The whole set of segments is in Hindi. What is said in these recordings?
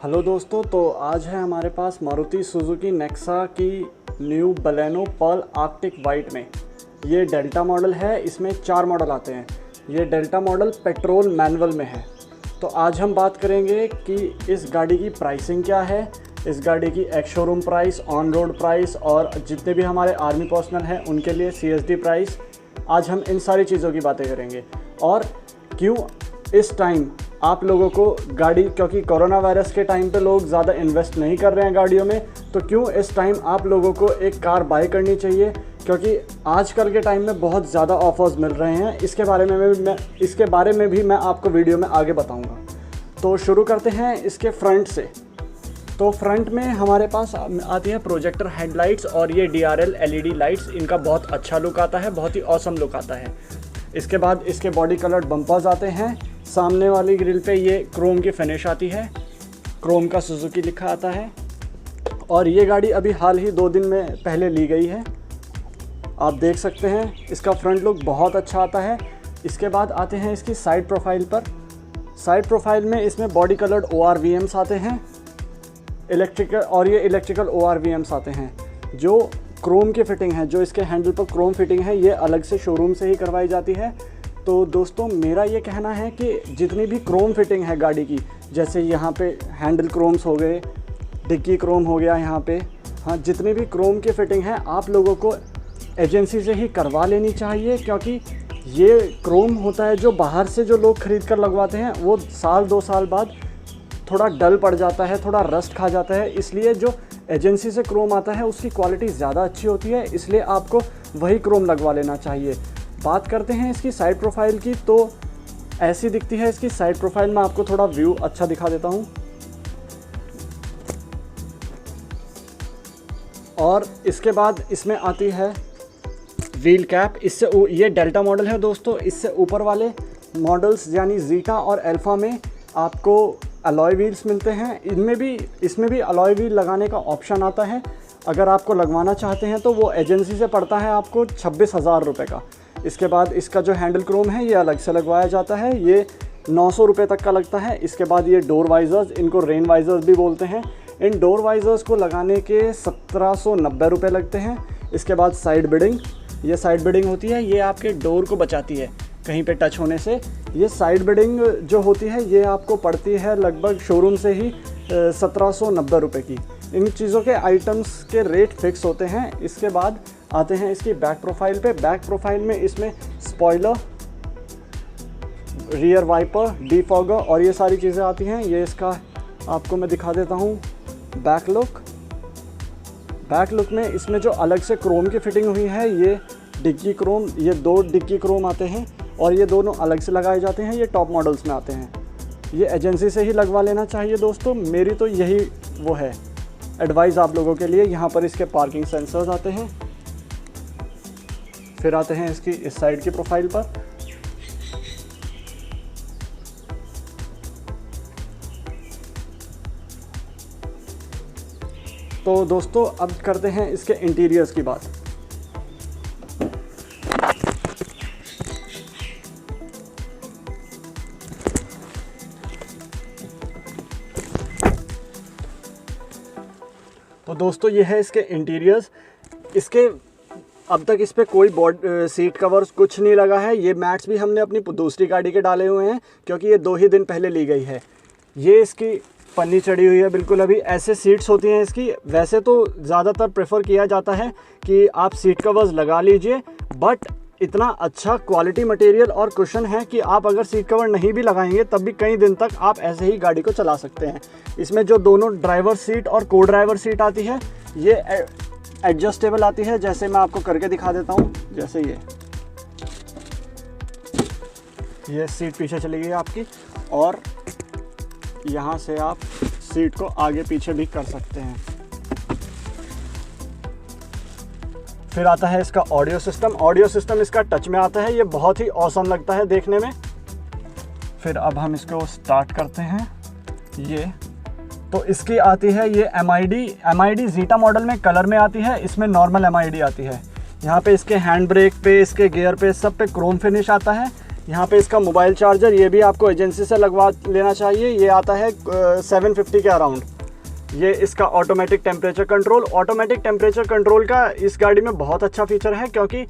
हेलो दोस्तों, तो आज है हमारे पास मारुति सुजुकी नेक्सा की new Baleno pearl arctic white में। ये डेल्टा मॉडल है, इसमें 4 मॉडल आते हैं। ये डेल्टा मॉडल पेट्रोल मैनुअल में है। तो आज हम बात करेंगे कि इस गाड़ी की प्राइसिंग क्या है, इस गाड़ी की ex showroom price, on road price और जितने भी हमारे आर्मी पर्सनल हैं उनके लिए CSD प्राइस। आज हम इन सारी चीज़ों की बातें करेंगे और क्यों इस टाइम आप लोगों को गाड़ी, क्योंकि कोरोना वायरस के टाइम पे लोग ज़्यादा इन्वेस्ट नहीं कर रहे हैं गाड़ियों में, तो क्यों इस टाइम आप लोगों को एक कार बाय करनी चाहिए, क्योंकि आजकल के टाइम में बहुत ज़्यादा ऑफर्स मिल रहे हैं। इसके बारे में भी मैं आपको वीडियो में आगे बताऊंगा। तो शुरू करते हैं इसके फ्रंट से। तो फ्रंट में हमारे पास आती है प्रोजेक्टर हेडलाइट्स और ये DRL LED लाइट्स। इनका बहुत अच्छा लुक आता है, बहुत ही ऑसम लुक आता है। इसके बाद इसके बॉडी कलर्ड बम्पर्स आते हैं। सामने वाली ग्रिल पे ये क्रोम की फिनिश आती है, क्रोम का सुजुकी लिखा आता है। और ये गाड़ी अभी हाल ही 2 दिन में पहले ली गई है, आप देख सकते हैं। इसका फ्रंट लुक बहुत अच्छा आता है। इसके बाद आते हैं इसकी साइड प्रोफाइल पर। साइड प्रोफाइल में इसमें बॉडी कलर्ड ORVMs आते हैं, इलेक्ट्रिकल ORVMs आते हैं जो क्रोम की फिटिंग है। जो इसके हैंडल पर क्रोम फिटिंग है ये अलग से शोरूम से ही करवाई जाती है। तो दोस्तों, मेरा ये कहना है कि जितनी भी क्रोम फिटिंग है गाड़ी की, जैसे यहाँ पे हैंडल क्रोम्स हो गए, डिक्की क्रोम हो गया यहाँ पे, हाँ, जितनी भी क्रोम की फिटिंग है आप लोगों को एजेंसी से ही करवा लेनी चाहिए, क्योंकि ये क्रोम होता है जो बाहर से जो लोग ख़रीद कर लगवाते हैं वो 1-2 साल बाद थोड़ा डल पड़ जाता है, थोड़ा रस्ट खा जाता है। इसलिए जो एजेंसी से क्रोम आता है उसकी क्वालिटी ज़्यादा अच्छी होती है, इसलिए आपको वही क्रोम लगवा लेना चाहिए। बात करते हैं इसकी साइड प्रोफाइल की, तो ऐसी दिखती है इसकी साइड प्रोफाइल। मैं आपको थोड़ा व्यू अच्छा दिखा देता हूँ। और इसके बाद इसमें आती है व्हील कैप। ये डेल्टा मॉडल है दोस्तों। इससे ऊपर वाले मॉडल्स यानी जीटा और अल्फा में आपको अलॉय व्हील्स मिलते हैं। इसमें भी अलॉय व्हील लगाने का ऑप्शन आता है। अगर आपको लगवाना चाहते हैं तो वो एजेंसी से पड़ता है आपको 26,000 रुपये का। इसके बाद इसका जो हैंडल क्रोम है ये अलग से लगवाया जाता है, ये 900 रुपये तक का लगता है। इसके बाद ये डोर वाइज़र्स, इनको रेन वाइज़र्स भी बोलते हैं, इन डोर वाइज़र्स को लगाने के 1790 रुपये लगते हैं। इसके बाद साइड बिडिंग, ये साइड बिडिंग होती है, ये आपके डोर को बचाती है कहीं पे टच होने से। ये साइड बिडिंग जो होती है ये आपको पड़ती है लगभग शोरूम से ही 1790 रुपये की। इन चीज़ों के आइटम्स के रेट फिक्स होते हैं। इसके बाद आते हैं इसकी बैक प्रोफाइल पे। बैक प्रोफाइल में इसमें स्पॉइलर, रियर वाइपर, डिफॉगर और ये सारी चीज़ें आती हैं। ये इसका आपको मैं दिखा देता हूँ बैक लुक। बैक लुक में इसमें जो अलग से क्रोम की फिटिंग हुई है, ये डिक्की क्रोम, ये 2 डिक्की क्रोम आते हैं और ये दोनों अलग से लगाए जाते हैं। ये टॉप मॉडल्स में आते हैं। ये एजेंसी से ही लगवा लेना चाहिए दोस्तों, मेरी तो यही वो है एडवाइस आप लोगों के लिए। यहाँ पर इसके पार्किंग सेंसर्स आते हैं। फिर आते हैं इसकी इस साइड की प्रोफाइल पर। तो दोस्तों, अब करते हैं इसके इंटीरियर्स की बात। तो दोस्तों, ये है इसके इंटीरियर्स। इसके अब तक इस पर कोई सीट कवर्स कुछ नहीं लगा है। ये मैट्स भी हमने अपनी दूसरी गाड़ी के डाले हुए हैं, क्योंकि ये 2 ही दिन पहले ली गई है। ये इसकी पन्नी चढ़ी हुई है बिल्कुल। अभी ऐसे सीट्स होती हैं इसकी। वैसे तो ज़्यादातर प्रेफर किया जाता है कि आप सीट कवर्स लगा लीजिए, बट इतना अच्छा क्वालिटी मटेरियल और कुशन है कि आप अगर सीट कवर नहीं भी लगाएंगे तब भी कई दिन तक आप ऐसे ही गाड़ी को चला सकते हैं। इसमें जो दोनों ड्राइवर सीट और को ड्राइवर सीट आती है ये एडजस्टेबल आती है। जैसे मैं आपको करके दिखा देता हूँ। जैसे ये सीट पीछे चली गई आपकी, और यहाँ से आप सीट को आगे पीछे भी कर सकते हैं। फिर आता है इसका ऑडियो सिस्टम। ऑडियो सिस्टम इसका टच में आता है, ये बहुत ही ऑसम लगता है देखने में। फिर अब हम इसको स्टार्ट करते हैं। ये तो इसकी आती है ये MID जीटा मॉडल में कलर में आती है, इसमें नॉर्मल MID आती है। यहाँ पे इसके हैंड ब्रेक पे, इसके गियर पे, सब पे क्रोम फिनिश आता है। यहाँ पे इसका मोबाइल चार्जर, ये भी आपको एजेंसी से लगवा लेना चाहिए। ये आता है 750 के अराउंड। ये इसका automatic temperature control. Automatic temperature control का इस गाड़ी में बहुत अच्छा फीचर है, क्योंकि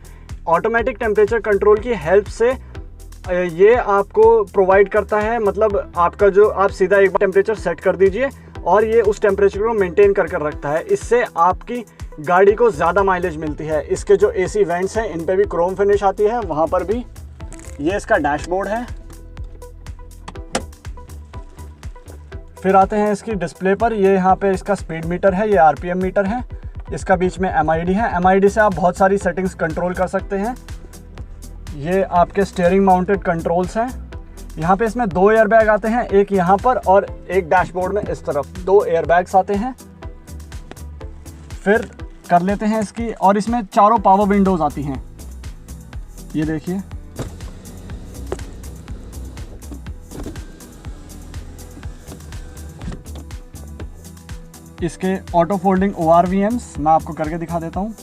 ऑटोमेटिक टेम्परेचर कंट्रोल की हेल्प से ये आपको प्रोवाइड करता है, मतलब आपका जो आप सीधा एक बार टेम्परेचर सेट कर दीजिए और ये उस टेम्परेचर को मेंटेन कर रखता है। इससे आपकी गाड़ी को ज़्यादा माइलेज मिलती है। इसके जो एसी वेंट्स हैं इन पे भी क्रोम फिनिश आती है, वहाँ पर भी। ये इसका डैशबोर्ड है। फिर आते हैं इसकी डिस्प्ले पर। ये यहाँ पे इसका स्पीड मीटर है, ये आरपीएम मीटर है। इसका बीच में एमआईडी है। एमआईडी से आप बहुत सारी सेटिंग्स कंट्रोल कर सकते हैं। ये आपके स्टीयरिंग माउंटेड कंट्रोल्स हैं। यहाँ पे इसमें 2 एयरबैग आते हैं, एक यहाँ पर और एक डैशबोर्ड में इस तरफ 2 एयरबैग्स आते हैं। फिर कर लेते हैं इसकी, और इसमें चारों पावर विंडोज आती हैं। ये देखिए, इसके ऑटो फोल्डिंग ORVMs मैं आपको करके दिखा देता हूँ।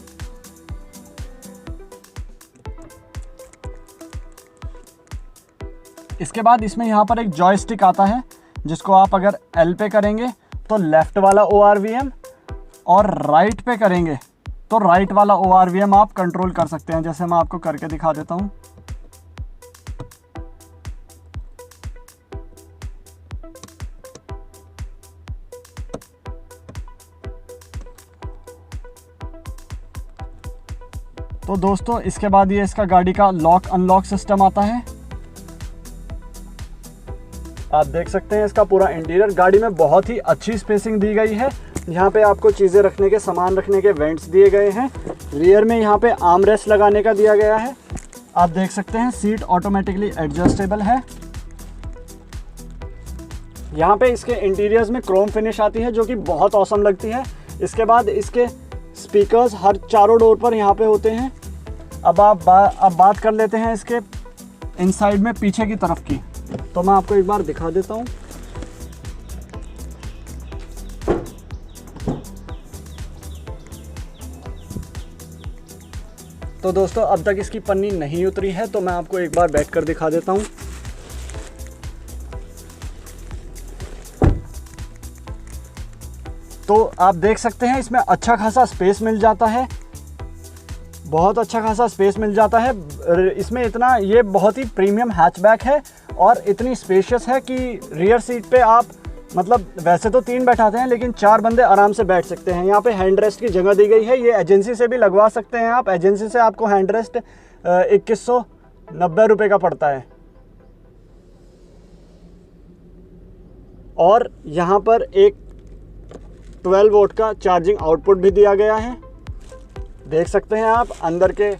इसके बाद इसमें यहाँ पर एक जॉयस्टिक आता है, जिसको आप अगर L पे करेंगे तो लेफ़्ट वाला ORVM और राइट पे करेंगे तो राइट वाला ORVM आप कंट्रोल कर सकते हैं। जैसे मैं आपको करके दिखा देता हूँ। तो दोस्तों इसके बाद ये इसका गाड़ी का लॉक अनलॉक सिस्टम आता है। आप देख सकते हैं इसका पूरा इंटीरियर। गाड़ी में बहुत ही अच्छी स्पेसिंग दी गई है। यहाँ पे आपको चीज़ें रखने के, सामान रखने के वेंट्स दिए गए हैं। रियर में यहाँ पे आर्म रेस्ट लगाने का दिया गया है। आप देख सकते हैं सीट ऑटोमेटिकली एडजस्टेबल है। यहाँ पे इसके इंटीरियर्स में क्रोम फिनिश आती है, जो कि बहुत औसम लगती है। इसके बाद इसके स्पीकर्स हर चारों डोर पर यहाँ पे होते हैं। अब बात कर लेते हैं इसके इनसाइड में पीछे की तरफ की। तो मैं आपको एक बार दिखा देता हूँ। तो दोस्तों अब तक इसकी पन्नी नहीं उतरी है, तो मैं आपको एक बार बैठ कर दिखा देता हूँ। तो आप देख सकते हैं इसमें अच्छा खासा स्पेस मिल जाता है, बहुत अच्छा खासा स्पेस मिल जाता है इसमें। इतना ये बहुत ही प्रीमियम हैचबैक है और इतनी स्पेशियस है कि रियर सीट पे आप, मतलब वैसे तो 3 बैठाते हैं, लेकिन 4 बंदे आराम से बैठ सकते हैं। यहाँ पे हैंड रेस्ट की जगह दी गई है। ये एजेंसी से भी लगवा सकते हैं आप। एजेंसी से आपको हैंड रेस्ट 2190 रुपये का पड़ता है। और यहाँ पर एक 12 वोल्ट का चार्जिंग आउटपुट भी दिया गया है। देख सकते हैं आप, अंदर के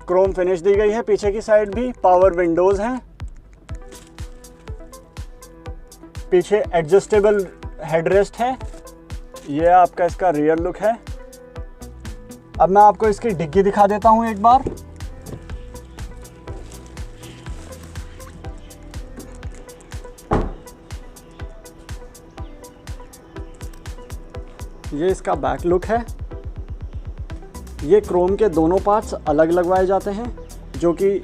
क्रोम फिनिश दी गई है। पीछे की साइड भी पावर विंडोज़ हैं। पीछे एडजस्टेबल हेडरेस्ट है। ये आपका इसका रियर लुक है। अब मैं आपको इसकी डिग्गी दिखा देता हूं एक बार। ये इसका बैक लुक है। ये क्रोम के दोनों पार्ट्स अलग लगवाए जाते हैं, जो कि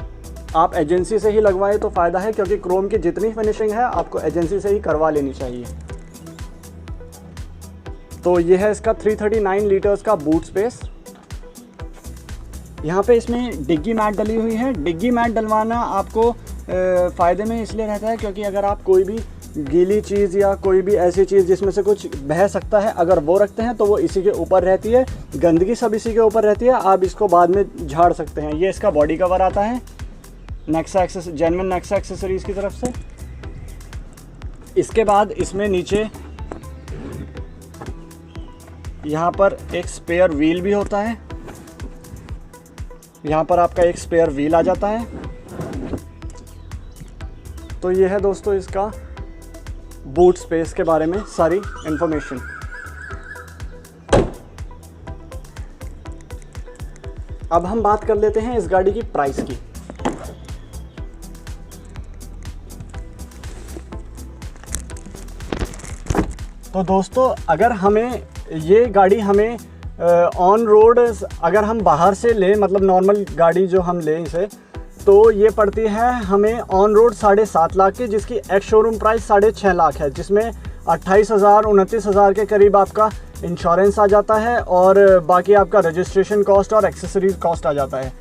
आप एजेंसी से ही लगवाए तो फ़ायदा है, क्योंकि क्रोम की जितनी फिनिशिंग है आपको एजेंसी से ही करवा लेनी चाहिए। तो ये है इसका 339 लीटर्स का बूट स्पेस। यहाँ पे इसमें डिग्गी मैट डली हुई है। डिग्गी मैट डलवाना आपको फ़ायदे में इसलिए रहता है, क्योंकि अगर आप कोई भी गीली चीज़ या कोई भी ऐसी चीज़ जिसमें से कुछ बह सकता है, अगर वो रखते हैं तो वो इसी के ऊपर रहती है। गंदगी सब इसी के ऊपर रहती है। आप इसको बाद में झाड़ सकते हैं। ये इसका बॉडी कवर आता है नेक्सा जेन्युइन नेक्सा एक्सेसरीज़ की तरफ से। इसके बाद इसमें नीचे यहाँ पर एक स्पेयर व्हील भी होता है। यहाँ पर आपका एक स्पेयर व्हील आ जाता है। तो ये है दोस्तों इसका बूट स्पेस के बारे में सारी इंफॉर्मेशन। अब हम बात कर लेते हैं इस गाड़ी की प्राइस की। तो दोस्तों अगर हमें ये गाड़ी हमें ऑन रोड अगर हम बाहर से लें, मतलब नॉर्मल गाड़ी जो हम लें इसे, तो ये पड़ती है हमें ऑन रोड 7.5 लाख की, जिसकी एक्स शोरूम प्राइस 6.5 लाख है, जिसमें 28,000 29,000 के करीब आपका इंश्योरेंस आ जाता है और बाकी आपका रजिस्ट्रेशन कॉस्ट और एक्सेसरीज कॉस्ट आ जाता है।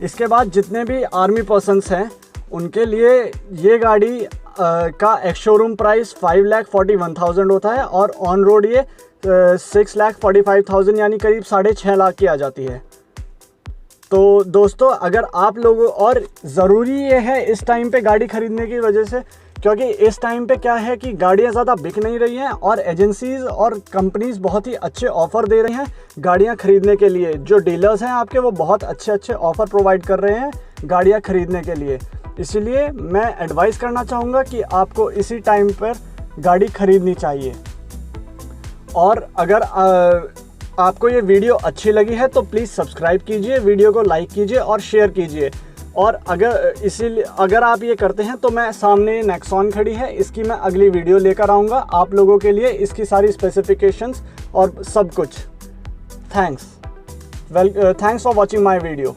इसके बाद जितने भी आर्मी पर्सनस हैं उनके लिए ये गाड़ी का एक्स शोरूम प्राइस 5,41,000 होता है और ऑन रोड ये 6,45,000 यानी करीब 6.5 लाख की आ जाती है। तो दोस्तों अगर आप लोगों, और ज़रूरी ये है इस टाइम पे गाड़ी ख़रीदने की वजह से, क्योंकि इस टाइम पे क्या है कि गाड़ियाँ ज़्यादा बिक नहीं रही हैं और एजेंसीज़ और कंपनीज़ बहुत ही अच्छे ऑफ़र दे रही हैं गाड़ियाँ ख़रीदने के लिए। जो डीलर्स हैं आपके वो बहुत अच्छे अच्छे ऑफ़र प्रोवाइड कर रहे हैं गाड़ियाँ ख़रीदने के लिए। इसीलिए मैं एडवाइस करना चाहूँगा कि आपको इसी टाइम पर गाड़ी ख़रीदनी चाहिए। और अगर आपको ये वीडियो अच्छी लगी है तो प्लीज़ सब्सक्राइब कीजिए, वीडियो को लाइक कीजिए और शेयर कीजिए। और अगर आप ये करते हैं तो मैं सामने नेक्सॉन खड़ी है, इसकी मैं अगली वीडियो लेकर आऊँगा आप लोगों के लिए, इसकी सारी स्पेसिफिकेशंस और सब कुछ। Thanks for watching my video.